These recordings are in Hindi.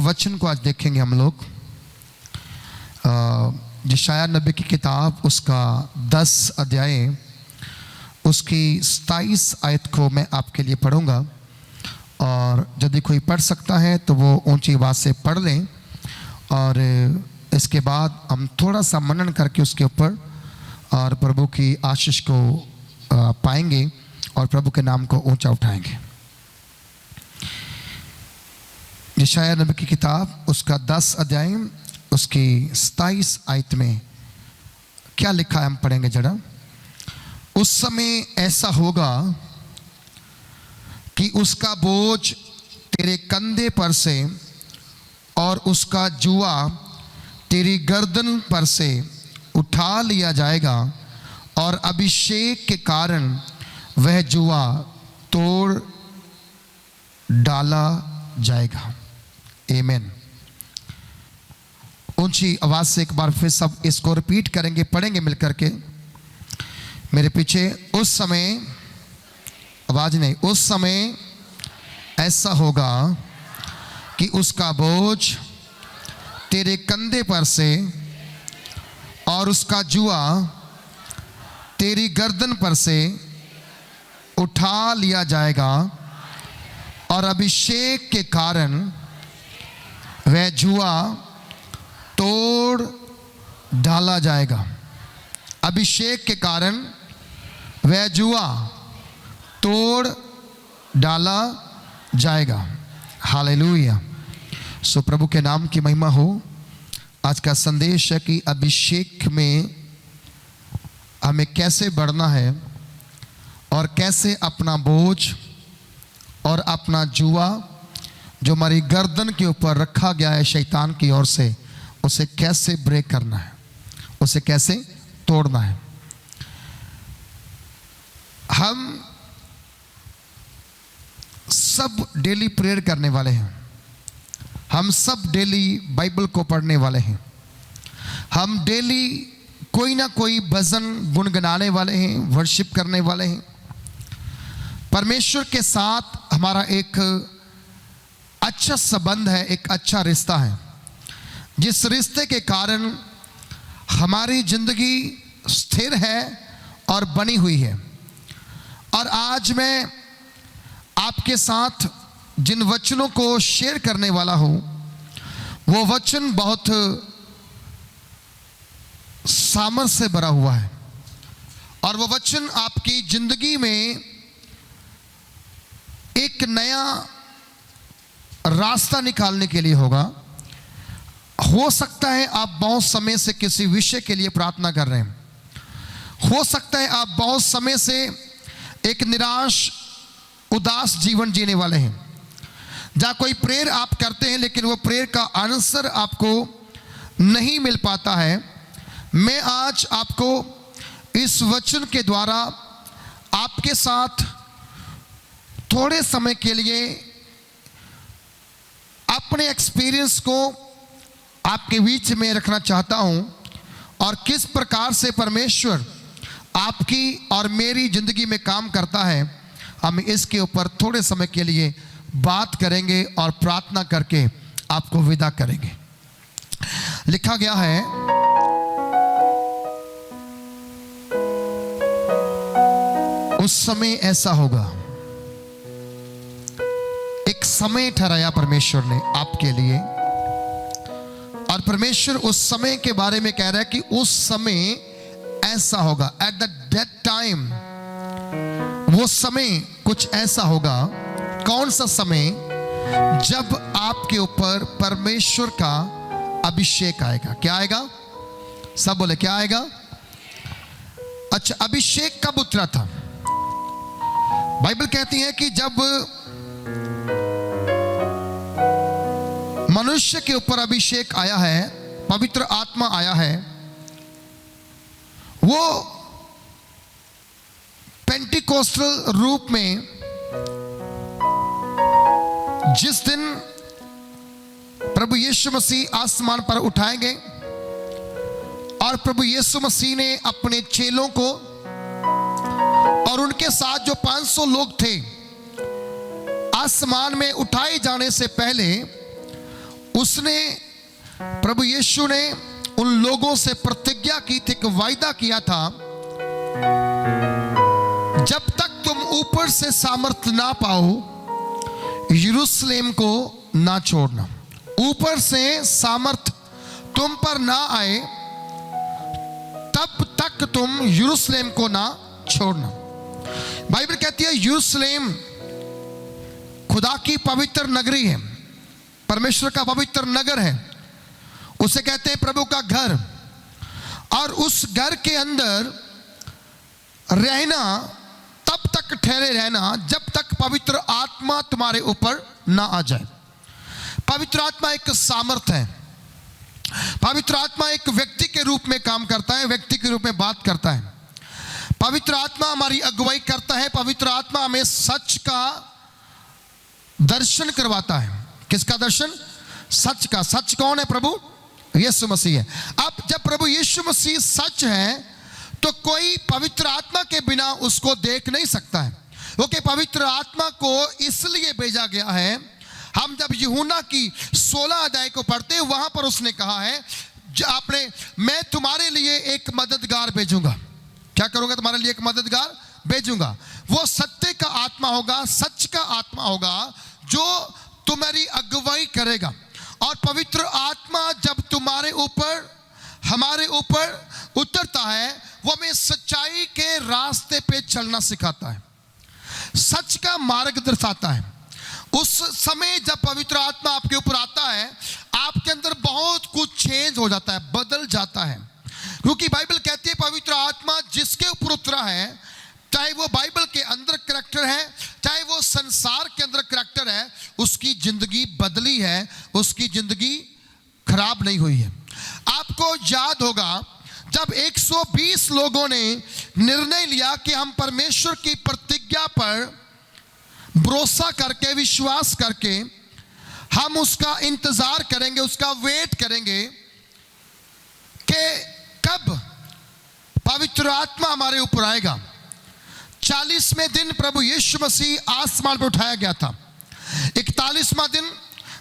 वचन को आज देखेंगे हम लोग। यशायाह नबी की किताब उसका 10 अध्याय उसकी 27 आयत को मैं आपके लिए पढ़ूंगा, और यदि कोई पढ़ सकता है तो वो ऊंची आवाज़ से पढ़ लें, और इसके बाद हम थोड़ा सा मनन करके उसके ऊपर और प्रभु की आशीष को पाएंगे और प्रभु के नाम को ऊंचा उठाएंगे। यशायाह नबी की किताब उसका 10 अध्याय उसकी 27 आयत में क्या लिखा है, हम पढ़ेंगे जरा। उस समय ऐसा होगा कि उसका बोझ तेरे कंधे पर से और उसका जुआ तेरी गर्दन पर से उठा लिया जाएगा, और अभिषेक के कारण वह जुआ तोड़ डाला जाएगा। आमीन। ऊंची आवाज से एक बार फिर सब इसको रिपीट करेंगे, पढ़ेंगे मिलकर के मेरे पीछे। उस समय, आवाज नहीं, उस समय ऐसा होगा कि उसका बोझ तेरे कंधे पर से और उसका जुआ तेरी गर्दन पर से उठा लिया जाएगा, और अभिषेक के कारण वह जुआ तोड़ डाला जाएगा। अभिषेक के कारण वह जुआ तोड़ डाला जाएगा। हालेलुया। सो प्रभु के नाम की महिमा हो। आज का संदेश है कि अभिषेक में हमें कैसे बढ़ना है और कैसे अपना बोझ और अपना जुआ जो हमारी गर्दन के ऊपर रखा गया है शैतान की ओर से, उसे कैसे ब्रेक करना है, उसे कैसे तोड़ना है। हम सब डेली प्रेयर करने वाले हैं, हम सब डेली बाइबल को पढ़ने वाले हैं, हम डेली कोई ना कोई भजन गुनगुनाने वाले हैं, वर्शिप करने वाले हैं। परमेश्वर के साथ हमारा एक अच्छा संबंध है, एक अच्छा रिश्ता है, जिस रिश्ते के कारण हमारी जिंदगी स्थिर है और बनी हुई है। और आज मैं आपके साथ जिन वचनों को शेयर करने वाला हूं, वो वचन बहुत सामर्थ से भरा हुआ है, और वो वचन आपकी जिंदगी में एक नया रास्ता निकालने के लिए होगा। हो सकता है आप बहुत समय से किसी विषय के लिए प्रार्थना कर रहे हैं, हो सकता है आप बहुत समय से एक निराश उदास जीवन जीने वाले हैं, जहाँ कोई प्रेयर आप करते हैं लेकिन वो प्रेयर का आंसर आपको नहीं मिल पाता है। मैं आज आपको इस वचन के द्वारा आपके साथ थोड़े समय के लिए अपने एक्सपीरियंस को आपके बीच में रखना चाहता हूं, और किस प्रकार से परमेश्वर आपकी और मेरी जिंदगी में काम करता है, हम इसके ऊपर थोड़े समय के लिए बात करेंगे और प्रार्थना करके आपको विदा करेंगे। लिखा गया है, उस समय ऐसा होगा। एक समय ठहराया परमेश्वर ने आपके लिए, और परमेश्वर उस समय के बारे में कह रहा है कि उस समय ऐसा होगा। एट द डेट टाइम, वो समय कुछ ऐसा होगा। कौन सा समय? जब आपके ऊपर परमेश्वर का अभिषेक आएगा। क्या आएगा? सब बोले क्या आएगा? अच्छा, अभिषेक कब उतरा था? बाइबल कहती है कि जब मनुष्य के ऊपर अभिषेक आया है, पवित्र आत्मा आया है, वो पेंटिकोस्टल रूप में जिस दिन प्रभु यीशु मसीह आसमान पर उठाए गए और प्रभु यीशु मसीह ने अपने चेलों को और उनके साथ जो 500 लोग थे आसमान में उठाए जाने से पहले उसने, प्रभु यीशु ने उन लोगों से प्रतिज्ञा की थी, एक वायदा किया था, जब तक तुम ऊपर से सामर्थ ना पाओ यरूशलेम को ना छोड़ना। ऊपर से सामर्थ तुम पर ना आए तब तक तुम यरूशलेम को ना छोड़ना। बाइबल कहती है यरूशलेम खुदा की पवित्र नगरी है, परमेश्वर का पवित्र नगर है, उसे कहते हैं प्रभु का घर। और उस घर के अंदर रहना, तब तक ठहरे रहना जब तक पवित्र आत्मा तुम्हारे ऊपर ना आ जाए। पवित्र आत्मा एक सामर्थ है, पवित्र आत्मा एक व्यक्ति के रूप में काम करता है, व्यक्ति के रूप में बात करता है। पवित्र आत्मा हमारी अगुवाई करता है, पवित्र आत्मा हमें सच का दर्शन करवाता है। किसका दर्शन? सच का। सच कौन है? प्रभु यीशु मसीह है। अब जब प्रभु यीशु मसीह सच है तो कोई पवित्र आत्मा के बिना उसको देख नहीं सकता है, क्योंकि पवित्र आत्मा को इसलिए भेजा गया है। हम जब यूहन्ना की 16 अध्याय को पढ़ते हैं, वहां पर उसने कहा है मैं तुम्हारे लिए एक मददगार भेजूंगा। क्या करूंगा? तुम्हारे लिए एक मददगार भेजूंगा। वो सत्य का आत्मा होगा, सच का आत्मा होगा, जो तुम्हारी अगुवाई करेगा। और पवित्र आत्मा जब तुम्हारे ऊपर, हमारे ऊपर उतरता है, वो हमें सच्चाई के रास्ते पे चलना सिखाता है, सच का मार्ग दर्शाता है। उस समय जब पवित्र आत्मा आपके ऊपर आता है, आपके अंदर बहुत कुछ चेंज हो जाता है, बदल जाता है। क्योंकि बाइबल कहती है पवित्र आत्मा जिसके ऊपर उतरा है, चाहे वो बाइबल के अंदर करैक्टर है, चाहे वो संसार के अंदर करैक्टर है, उसकी जिंदगी बदली है, उसकी जिंदगी खराब नहीं हुई है। आपको याद होगा जब 120 लोगों ने निर्णय लिया कि हम परमेश्वर की प्रतिज्ञा पर भरोसा करके, विश्वास करके हम उसका इंतजार करेंगे, उसका वेट करेंगे कि कब पवित्र आत्मा हमारे ऊपर आएगा। 40वें दिन प्रभु यीशु मसीह आसमान पर उठाया गया था। 41वां दिन,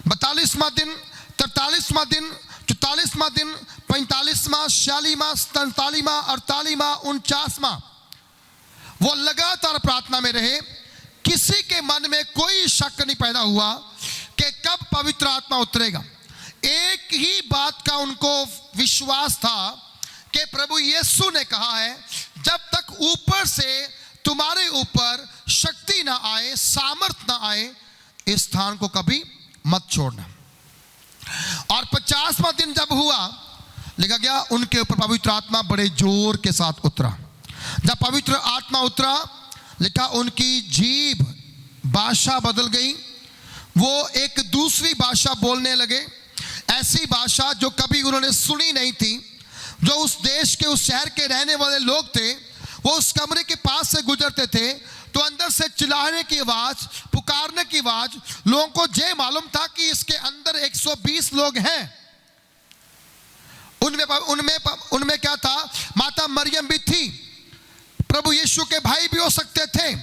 42वां दिन, 43वां दिन, 44वां दिन, 45वां, 46वां, 47वां, 48वां, 49वां, वो लगातार प्रार्थना में रहे। किसी के मन में कोई शक नहीं पैदा हुआ कि कब पवित्र आत्मा उतरेगा। एक ही बात का उनको विश्वास था कि प्रभु यीशु ने कहा है, जब तक ऊपर से तुम्हारे ऊपर शक्ति ना आए, सामर्थ ना आए, इस स्थान को कभी मत छोड़ना। और 50वां दिन जब हुआ, लिखा गया उनके ऊपर पवित्र आत्मा बड़े जोर के साथ उतरा। जब पवित्र आत्मा उतरा, लिखा उनकी जीभ भाषा बदल गई, वो एक दूसरी भाषा बोलने लगे, ऐसी भाषा जो कभी उन्होंने सुनी नहीं थी। जो उस देश के, उस शहर के रहने वाले लोग थे, वो उस कमरे के पास से गुजरते थे तो अंदर से चिल्लाने की आवाज, पुकारने की आवाज, लोगों को ये मालूम था कि इसके अंदर 120 लोग हैं। उनमें क्या था? माता मरियम भी थी, प्रभु यीशु के भाई भी हो सकते थे।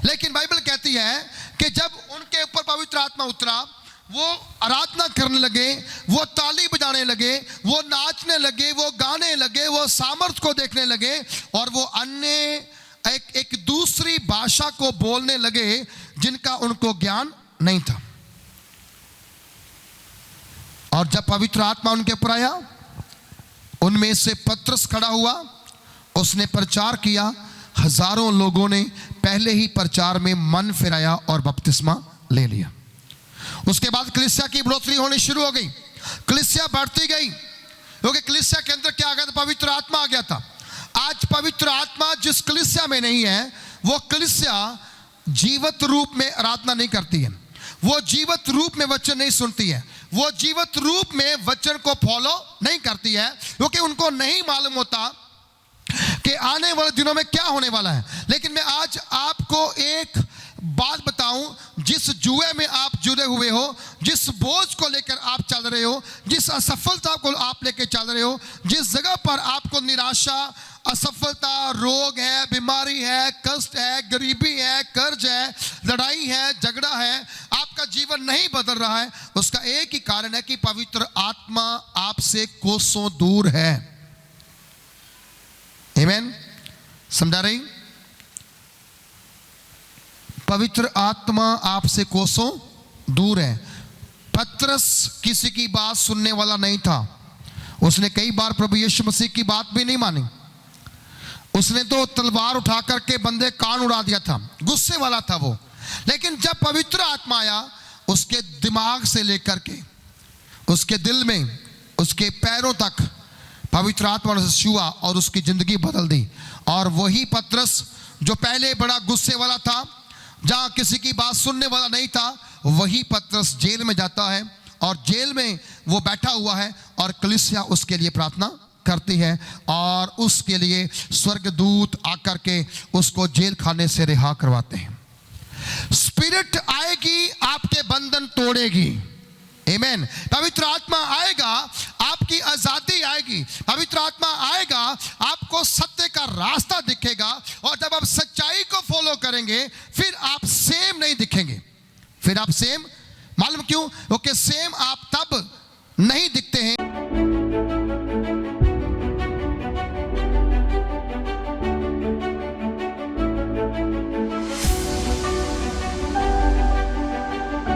लेकिन बाइबल कहती है कि जब उनके ऊपर पवित्र आत्मा उतरा, वो आराधना करने लगे, वो ताली बजाने लगे, वो नाचने लगे, वो गाने लगे, वो सामर्थ को देखने लगे, और वो अन्य एक दूसरी भाषा को बोलने लगे जिनका उनको ज्ञान नहीं था। और जब पवित्र आत्मा उनके ऊपर आया, उनमें से पतरस खड़ा हुआ, उसने प्रचार किया। हजारों लोगों ने पहले ही प्रचार में मन फिराया और बपतिस्मा ले लिया। उसके बाद कलीसिया की बढ़ोतरी होनी शुरू हो गई, कलीसिया बढ़ती गई, क्योंकि कलीसिया के अंदर क्या आ गया था? पवित्र आत्मा आ गया था। आज पवित्र आत्मा जिस कलीसिया में नहीं है, वो कलीसिया जीवत रूप में आराधना नहीं करती है, वो जीवत रूप में वचन नहीं सुनती है, वो जीवत रूप में वचन को फॉलो नहीं करती है, क्योंकि उनको नहीं मालूम होता कि आने वाले दिनों में क्या होने वाला है। लेकिन मैं आज आपको एक बात बताऊं, जिस जुए में आप जुड़े हुए हो, जिस बोझ को लेकर आप चल रहे हो, जिस असफलता को आप लेकर चल रहे हो, जिस जगह पर आपको निराशा, असफलता, रोग है, बीमारी है, कष्ट है, गरीबी है, कर्ज है, लड़ाई है, झगड़ा है, आपका आपका जीवन नहीं बदल रहा है, उसका एक ही कारण है कि पवित्र आत्मा आपसे कोसों दूर है। आमीन, समझा रही? पवित्र आत्मा आपसे कोसों दूर है। पतरस किसी की बात सुनने वाला नहीं था। उसने कई बार प्रभु यीशु मसीह की बात भी नहीं मानी। उसने तो तलवार उठा करके बंदे कान उड़ा दिया था, गुस्से वाला था वो। लेकिन जब पवित्र आत्मा आया, उसके दिमाग से लेकर के उसके दिल में, उसके पैरों तक पवित्र आत्मा ने छुआ और उसकी जिंदगी बदल दी। और वही पतरस जो पहले बड़ा गुस्से वाला था, जहां किसी की बात सुनने वाला नहीं था, वही पतरस जेल में जाता है और जेल में वो बैठा हुआ है और कलीसिया उसके लिए प्रार्थना करती है और उसके लिए स्वर्गदूत आकर के उसको जेल खाने से रिहा करवाते हैं। स्पिरिट आएगी, आपके बंधन तोड़ेगी। आमीन। पवित्र आत्मा आएगा, आपकी आजादी आएगी। पवित्र आत्मा आएगा, आपको सत्य का रास्ता दिखेगा। और जब आप सच्चाई को फॉलो करेंगे, फिर आप सेम नहीं दिखेंगे। फिर आप सेम, मालूम क्यों? क्योंकि सेम आप तब नहीं दिखते हैं